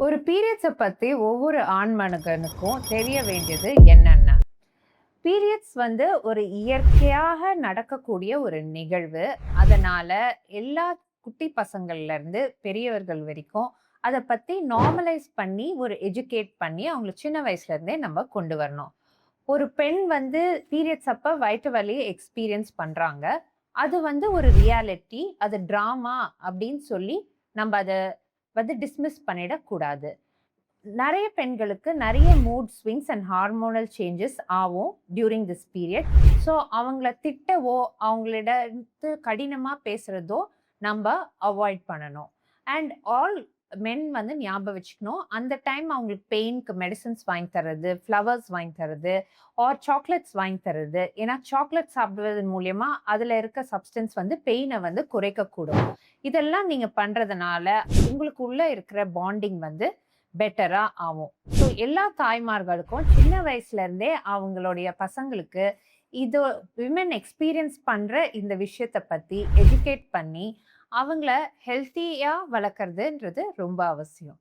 ஒரு பீரியட்ஸை பற்றி ஒவ்வொரு ஆண் மனிதனுக்கும் தெரிய வேண்டியது என்னென்ன? பீரியட்ஸ் வந்து ஒரு இயற்கையாக நடக்கக்கூடிய ஒரு நிகழ்வு. அதனால எல்லா குட்டி பசங்கள்ல இருந்து பெரியவர்கள் வரைக்கும் அதை பற்றி நார்மலைஸ் பண்ணி ஒரு எஜுகேட் பண்ணி அவங்கள சின்ன வயசுல இருந்தே நம்ம கொண்டு வரணும். ஒரு பெண் வந்து பீரியட்ஸ் அப்ப வயிற்று வலியை எக்ஸ்பீரியன்ஸ் பண்றாங்க. அது வந்து ஒரு ரியாலிட்டி, அது டிராமா அப்படின்னு சொல்லி நம்ம அதை வந்து டிஸ்மிஸ் பண்ணிடக்கூடாது. நெறைய பெண்களுக்கு நெறைய mood swings and hormonal changes ஆகும் டியூரிங் திஸ் பீரியட். ஸோ அவங்கள திட்டவோ, அவங்களிடத்து கடினமா பேசுறதோ நம்ப அவாய்ட் பண்ணணும். அண்ட் ஆல் மென் வந்து ஞாபகம் வச்சுக்கணும், அந்த டைம் அவங்களுக்கு பெயினுக்கு மெடிசின்ஸ் வாங்கி தர்றது, ஃப்ளவர்ஸ் வாங்கி தர்றது, ஆர் சாக்லேட்ஸ் வாங்கி தர்றது. ஏன்னா சாக்லேட் சாப்பிடுவதன் மூலியமா அதுல இருக்க சப்ஸ்டன்ஸ் வந்து பெயினை வந்து குறைக்கக்கூடும். இதெல்லாம் நீங்க பண்றதுனால உங்களுக்கு உள்ள இருக்கிற பாண்டிங் வந்து பெட்டரா ஆகும். ஸோ எல்லா தாய்மார்களுக்கும் சின்ன வயசுல இருந்தே அவங்களுடைய பசங்களுக்கு இது விமன் எக்ஸ்பீரியன்ஸ் பண்ற இந்த விஷயத்தை பத்தி எஜுகேட் பண்ணி அவங்கள ஹெல்த்தியா வளர்க்கறதுன்றது ரொம்ப அவசியம்.